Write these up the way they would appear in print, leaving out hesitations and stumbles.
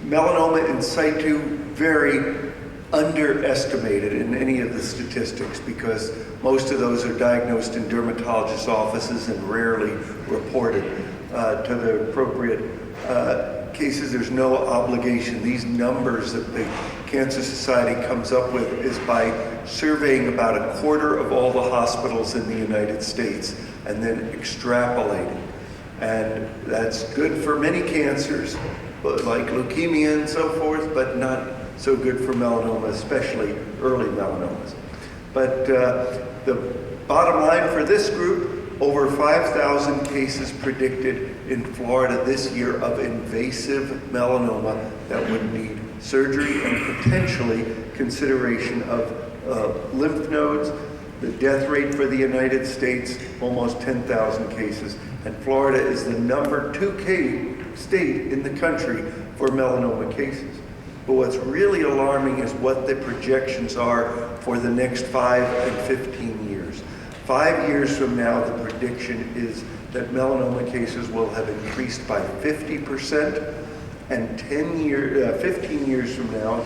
Melanoma in situ, very underestimated in any of the statistics because most of those are diagnosed in dermatologist offices and rarely reported to the appropriate cases. There's no obligation. These numbers that the Cancer Society comes up with is by surveying about a quarter of all the hospitals in the United States and then extrapolating. And that's good for many cancers, but like leukemia and so forth, but not so good for melanoma, especially early melanomas. But the bottom line for this group, over 5,000 cases predicted in Florida this year of invasive melanoma that would need surgery and potentially consideration of lymph nodes. The death rate for the United States, almost 10,000 cases. And Florida is the number 2 state in the country for melanoma cases. But what's really alarming is what the projections are for the next 5 and 15 years. 5 years from now, the prediction is that melanoma cases will have increased by 50%, and 15 years from now,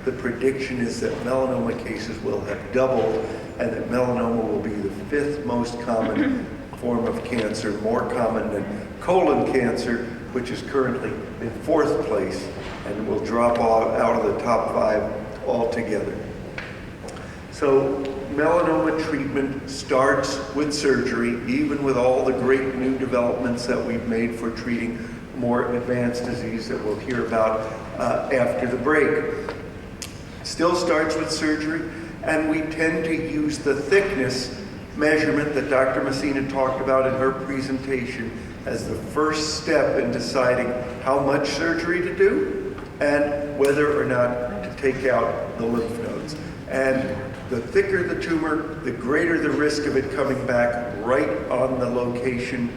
the prediction is that melanoma cases will have doubled, and that melanoma will be the 5th most common form of cancer, more common than colon cancer, which is currently in 4th place, and will drop out of the top 5 altogether. So melanoma treatment starts with surgery, even with all the great new developments that we've made for treating more advanced disease that we'll hear about after the break. Still starts with surgery, and we tend to use the thickness measurement that Dr. Messina talked about in her presentation as the first step in deciding how much surgery to do and whether or not to take out the lymph nodes. And the thicker the tumor, the greater the risk of it coming back right on the location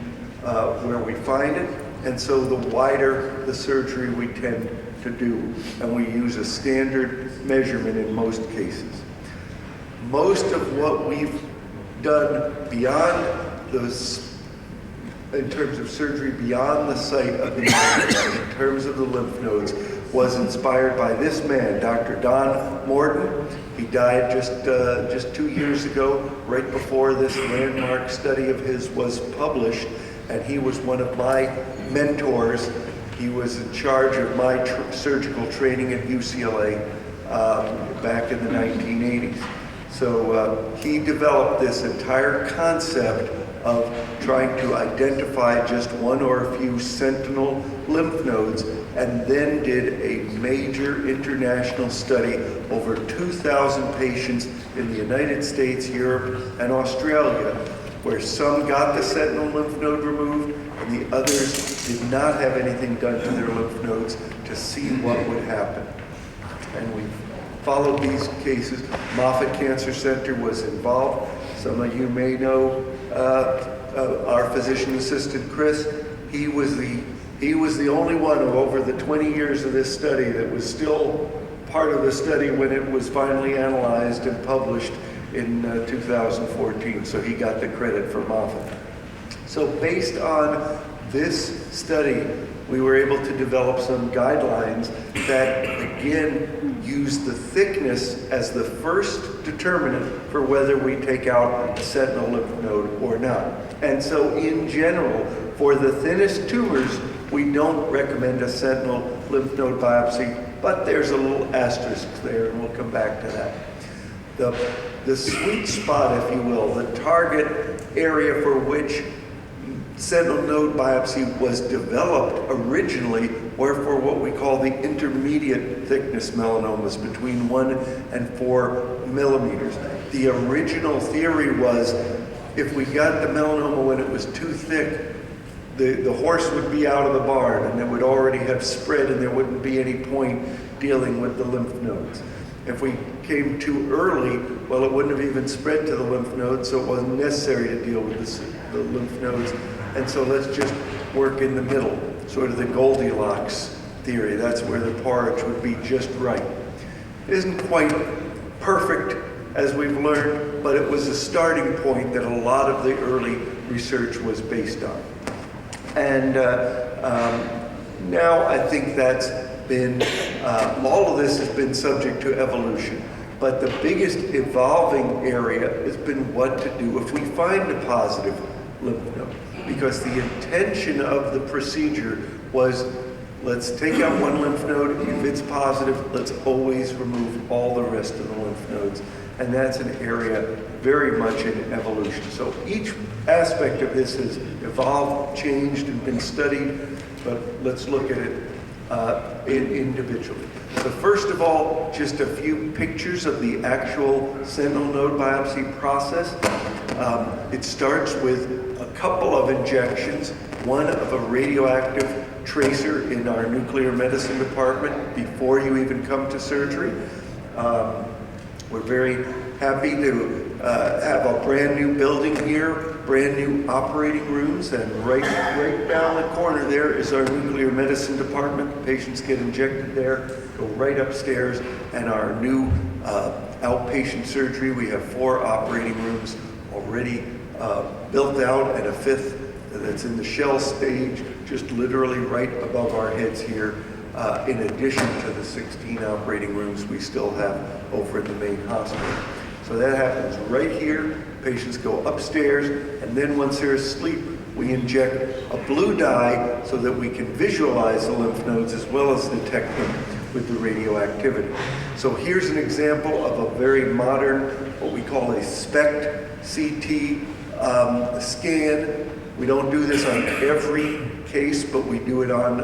where we find it. And so the wider the surgery we tend to do, and we use a standard measurement in most cases. Most of what we've done beyond those, in terms of surgery beyond the site of the in terms of the lymph nodes, was inspired by this man, Dr. Don Morton. He died just 2 years ago, right before this landmark study of his was published, and he was one of my mentors. He was in charge of my surgical training at UCLA back in the 1980s. So he developed this entire concept of trying to identify just one or a few sentinel lymph nodes, and then did a major international study, over 2,000 patients in the United States, Europe, and Australia, where some got the sentinel lymph node removed and the others did not have anything done to their lymph nodes to see what would happen. And we followed these cases. Moffitt Cancer Center was involved. Some of you may know our physician assistant, Chris. He was the only one of over the 20 years of this study that was still part of the study when it was finally analyzed and published in 2014. So he got the credit for Moffitt. So based on this study, we were able to develop some guidelines that, again, use the thickness as the first determinant for whether we take out a sentinel lymph node or not. And so in general, for the thinnest tumors, we don't recommend a sentinel lymph node biopsy, but there's a little asterisk there, and we'll come back to that. The sweet spot, if you will, the target area for which sentinel node biopsy was developed originally were for what we call the intermediate thickness melanomas, between 1 and 4 millimeters. The original theory was if we got the melanoma when it was too thick, the horse would be out of the barn and it would already have spread and there wouldn't be any point dealing with the lymph nodes. If we came too early, well, it wouldn't have even spread to the lymph nodes, so it wasn't necessary to deal with the lymph nodes. And so let's just work in the middle, sort of the Goldilocks theory. That's where the porridge would be just right. It isn't quite perfect, as we've learned, but it was a starting point that a lot of the early research was based on. And now I think that's been, all of this has been subject to evolution. But the biggest evolving area has been what to do if we find a positive lymph node. Because the intention of the procedure was, let's take out one lymph node. If it's positive, let's always remove all the rest of the lymph nodes. And that's an area very much in evolution. So each aspect of this has evolved, changed, and been studied, but let's look at it individually. So first of all, just a few pictures of the actual sentinel node biopsy process. It starts with a couple of injections, one of a radioactive tracer in our nuclear medicine department before you even come to surgery. We're very happy to have a brand new building here, brand new operating rooms, and right down the corner there is our nuclear medicine department. Patients get injected there, go right upstairs, and our new outpatient surgery. We have 4 operating rooms already built out, and a 5th that's in the shell stage, just literally right above our heads here, in addition to the 16 operating rooms we still have over at the main hospital. So that happens right here. Patients go upstairs, and then once they're asleep, we inject a blue dye so that we can visualize the lymph nodes as well as detect them with the radioactivity. So here's an example of a very modern, what we call a spect CT scan. We don't do this on every case, but we do it on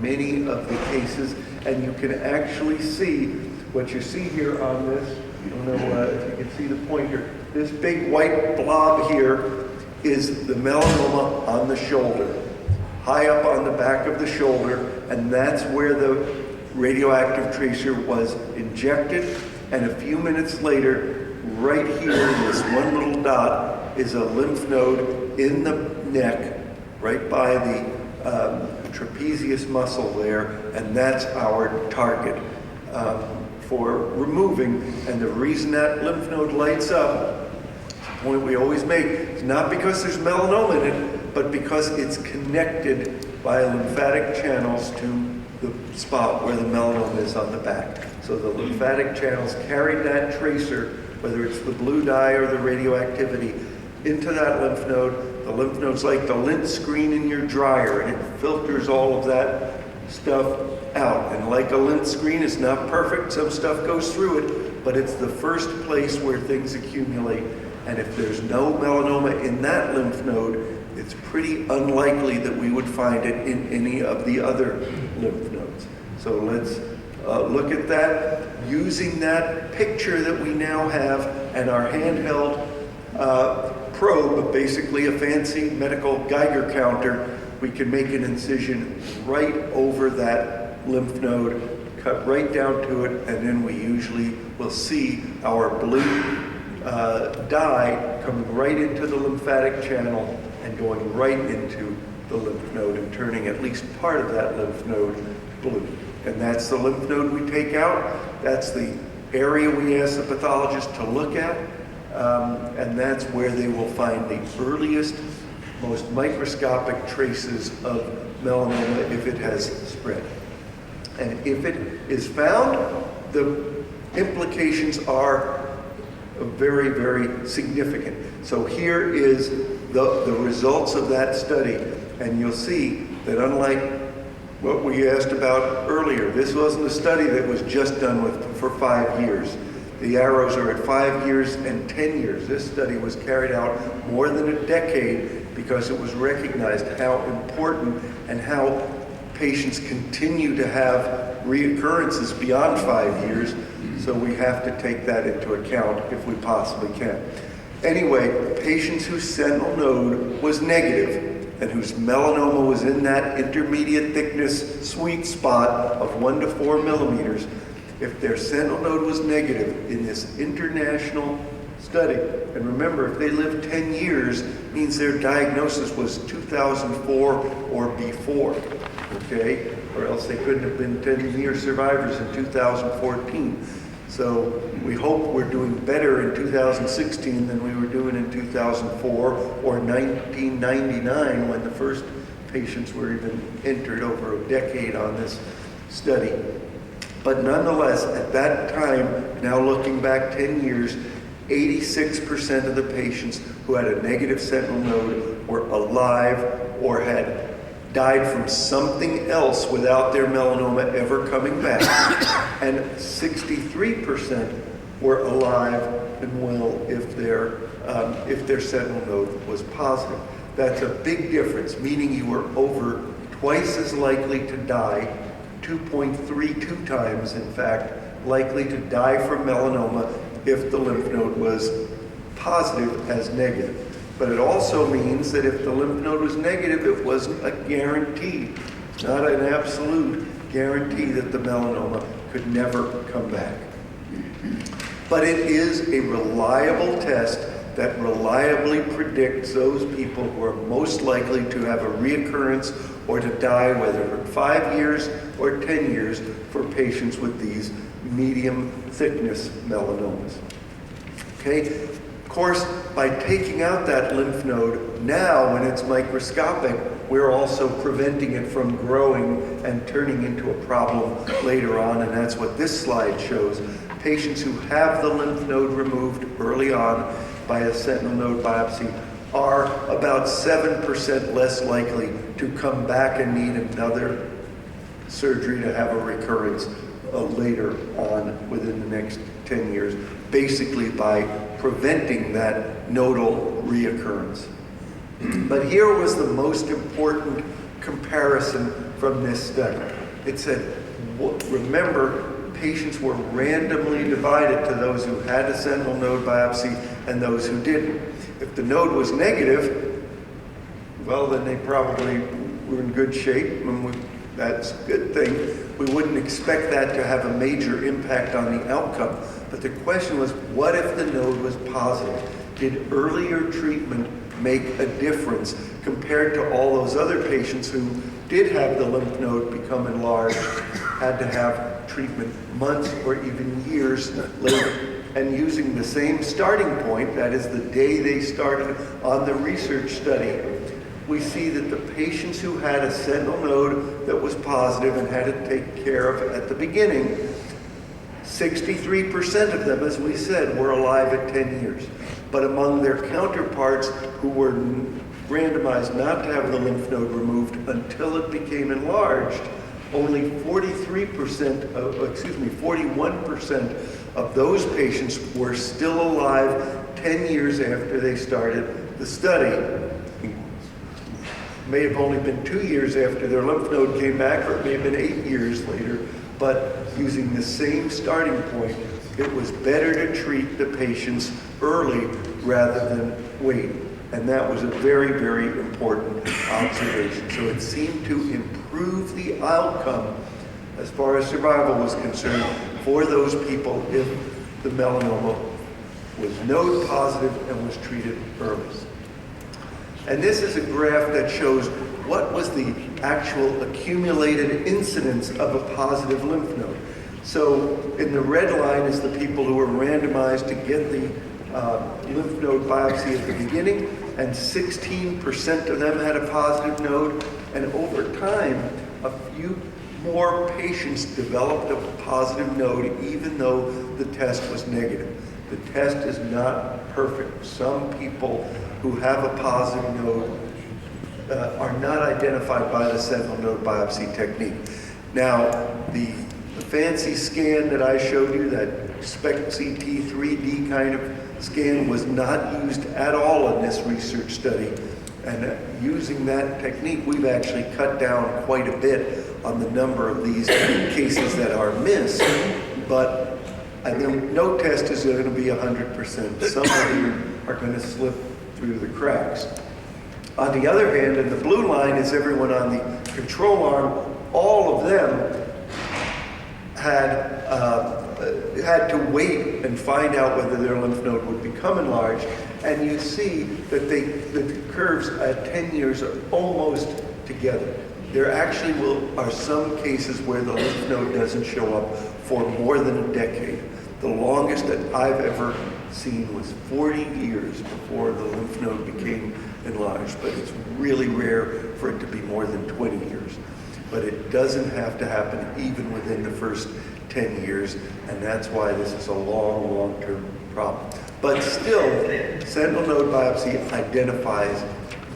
many of the cases, and you can actually see what you see here on this. I don't know if you can see the pointer. This big white blob here is the melanoma on the shoulder, high up on the back of the shoulder, and that's where the radioactive tracer was injected. And a few minutes later, right here, this one little dot is a lymph node in the neck, right by the trapezius muscle there, and that's our target for removing. And the reason that lymph node lights up, the point we always make, is not because there's melanoma in it, but because it's connected by lymphatic channels to the spot where the melanoma is on the back. So the lymphatic channels carry that tracer, whether it's the blue dye or the radioactivity, into that lymph node. The lymph node's like the lint screen in your dryer, and it filters all of that stuff out. And like a lint screen, it's not perfect. Some stuff goes through it, but it's the first place where things accumulate. And if there's no melanoma in that lymph node, it's pretty unlikely that we would find it in any of the other lymph nodes. So let's look at that. Using that picture that we now have and our handheld probe, basically a fancy medical Geiger counter, we can make an incision right over that lymph node, cut right down to it, and then we usually will see our blue dye coming right into the lymphatic channel and going right into the lymph node and turning at least part of that lymph node blue. And that's the lymph node we take out. That's the area we ask the pathologist to look at. And that's where they will find the earliest, most microscopic traces of melanoma if it has spread. And if it is found, the implications are very, very significant. So here is the results of that study, and you'll see that unlike what we asked about earlier, this wasn't a study that was just done for 5 years. The arrows are at 5 years and 10 years. This study was carried out more than a decade because it was recognized how important and how patients continue to have reoccurrences beyond 5 years. So we have to take that into account if we possibly can. Anyway, patients whose sentinel node was negative and whose melanoma was in that intermediate thickness sweet spot of 1 to 4 millimeters, if their sentinel node was negative in this international study, and remember, if they lived 10 years, means their diagnosis was 2004 or before, okay? Or else they couldn't have been 10-year survivors in 2014. So we hope we're doing better in 2016 than we were doing in 2004 or 1999 when the first patients were even entered over a decade on this study. But nonetheless, at that time, now looking back 10 years, 86% of the patients who had a negative sentinel node were alive or had died from something else without their melanoma ever coming back. And 63% were alive and well if their sentinel node was positive. That's a big difference, meaning you were over twice as likely to die, 2.32 times, in fact, likely to die from melanoma if the lymph node was positive as negative. But it also means that if the lymph node was negative, it wasn't a guarantee, not an absolute guarantee that the melanoma could never come back. But it is a reliable test that reliably predicts those people who are most likely to have a reoccurrence or to die, whether for 5 years or 10 years, for patients with these medium thickness melanomas. Okay? Of course, by taking out that lymph node now when it's microscopic, we're also preventing it from growing and turning into a problem later on, and that's what this slide shows. Patients who have the lymph node removed early on by a sentinel node biopsy are about 7% less likely to come back and need another surgery to have a recurrence later on within the next 10 years, basically by preventing that nodal reoccurrence. But here was the most important comparison from this study. It said, remember, patients were randomly divided to those who had a sentinel node biopsy and those who didn't. If the node was negative, well, then they probably were in good shape, and that's a good thing. We wouldn't expect that to have a major impact on the outcome. But the question was, what if the node was positive? Did earlier treatment make a difference compared to all those other patients who did have the lymph node become enlarged, had to have treatment months or even years later? And using the same starting point, that is the day they started on the research study, we see that the patients who had a sentinel node that was positive and had to take care of at the beginning, 63% of them, as we said, were alive at 10 years. But among their counterparts who were randomized not to have the lymph node removed until it became enlarged, only 41% of those patients were still alive 10 years after they started the study. It may have only been 2 years after their lymph node came back, or it may have been 8 years later, but using the same starting point, it was better to treat the patients early rather than wait. And that was a very, very important observation. So it seemed to improve the outcome as far as survival was concerned for those people if the melanoma was node positive and was treated early. And this is a graph that shows what was the actual accumulated incidence of a positive lymph node. So in the red line is the people who were randomized to get the lymph node biopsy at the beginning, and 16% of them had a positive node, and over time, a few more patients developed a positive node even though the test was negative. The test is not perfect. Some people who have a positive node are not identified by the sentinel node biopsy technique. Now, the fancy scan that I showed you, that spect CT 3D kind of scan, was not used at all in this research study. And using that technique, we've actually cut down quite a bit on the number of these cases that are missed. But I know no test is going to be 100%. Some of them are going to slip through the cracks. On the other hand, in the blue line is everyone on the control arm. All of them had to wait and find out whether their lymph node would become enlarged. And you see that the curves at 10 years are almost together. There actually are some cases where the lymph node doesn't show up for more than a decade. The longest that I've ever seen was 40 years before the lymph node became enlarged, but it's really rare for it to be more than 20 years. but it doesn't have to happen even within the first 10 years, and that's why this is a long-term problem. But still, sentinel node biopsy identifies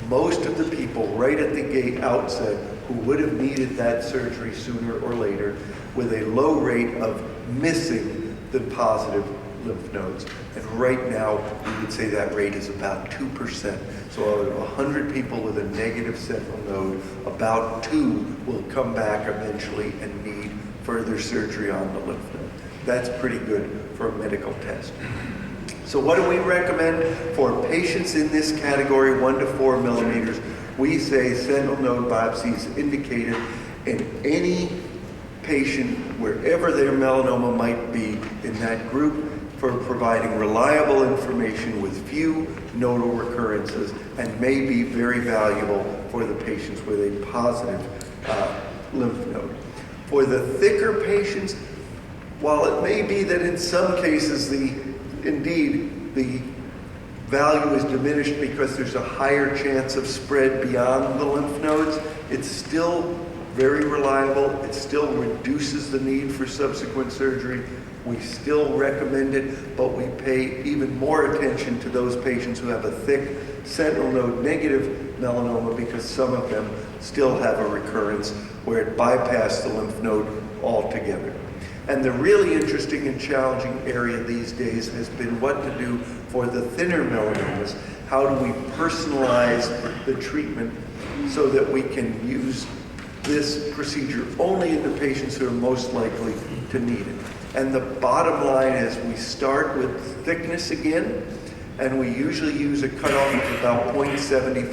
most of the people right at the gate outset who would have needed that surgery sooner or later, with a low rate of missing the positive lymph nodes. And right now, we would say that rate is about 2%. So out of 100 people with a negative sentinel node, about 2 will come back eventually and need further surgery on the lymph node. That's pretty good for a medical test. So what do we recommend for patients in this category, 1 to 4 millimeters? We say sentinel node biopsy is indicated in any patient, wherever their melanoma might be in that group, for providing reliable information with few nodal recurrences, and may be very valuable for the patients with a positive lymph node. For the thicker patients, while it may be that in some cases indeed the value is diminished because there's a higher chance of spread beyond the lymph nodes, it's still very reliable. It still reduces the need for subsequent surgery. We still recommend it, but we pay even more attention to those patients who have a thick sentinel node negative melanoma, because some of them still have a recurrence where it bypassed the lymph node altogether. And the really interesting and challenging area these days has been what to do for the thinner melanomas. How do we personalize the treatment so that we can use this procedure only in the patients who are most likely to need it? And the bottom line is we start with thickness again, and we usually use a cutoff of about 0.75.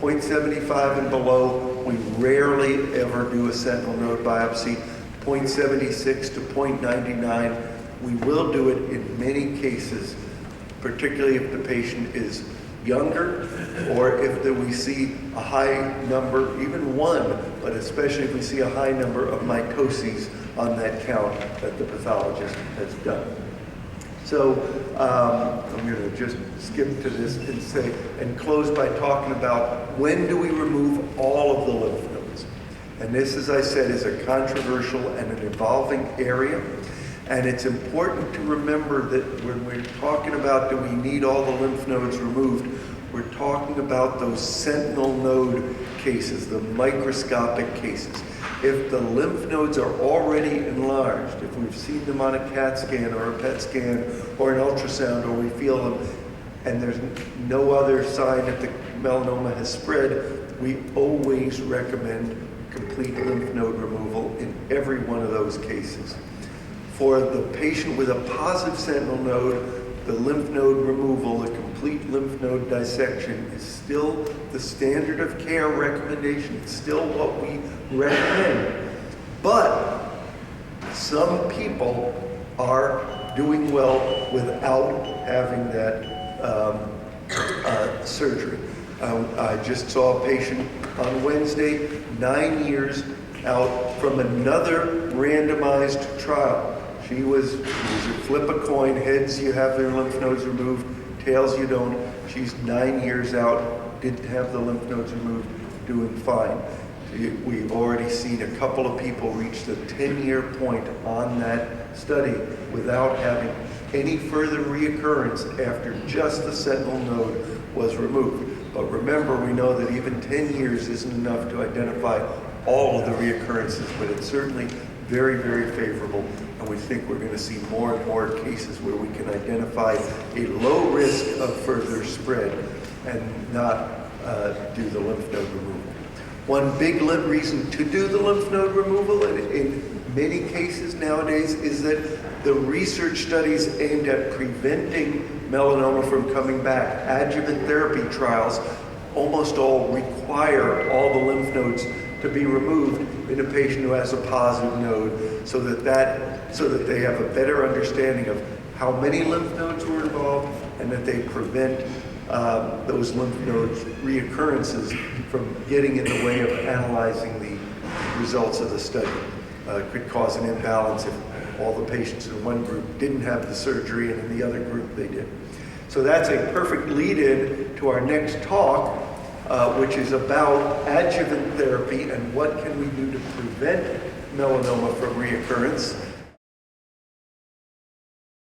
0.75 and below, we rarely ever do a sentinel node biopsy. 0.76 to 0.99, we will do it in many cases, particularly if the patient is younger, or if we see a high number, even one, but especially if we see a high number of mitoses on that count that the pathologist has done. So I'm going to just skip to this and close by talking about when do we remove all of the lymph nodes. And this, as I said, is a controversial and an evolving area. And it's important to remember that when we're talking about do we need all the lymph nodes removed, we're talking about those sentinel node cases, the microscopic cases. If the lymph nodes are already enlarged, if we've seen them on a CAT scan or a PET scan or an ultrasound, or we feel them, and there's no other sign that the melanoma has spread, we always recommend complete lymph node removal in every one of those cases. For the patient with a positive sentinel node, the lymph node removal, the complete lymph node dissection, is still the standard of care recommendation. It's still what we recommend. But some people are doing well without having that surgery. I just saw a patient on Wednesday, 9 years out from another randomized trial. She was, you flip a coin, heads you have their lymph nodes removed, tails you don't. She's 9 years out, didn't have the lymph nodes removed, doing fine. We've already seen a couple of people reach the 10-year point on that study without having any further reoccurrence after just the sentinel node was removed. But remember, we know that even 10 years isn't enough to identify all of the reoccurrences, but it's certainly very, very favorable. And we think we're going to see more and more cases where we can identify a low risk of further spread and not do the lymph node removal. One big reason to do the lymph node removal in many cases nowadays is that the research studies aimed at preventing melanoma from coming back, adjuvant therapy trials, almost all require all the lymph nodes to be removed in a patient who has a positive node, so that they have a better understanding of how many lymph nodes were involved, and that they prevent those lymph nodes reoccurrences from getting in the way of analyzing the results of the study. It could cause an imbalance if all the patients in one group didn't have the surgery and in the other group they did. So that's a perfect lead-in to our next talk, which is about adjuvant therapy and what can we do to prevent melanoma from reoccurrence.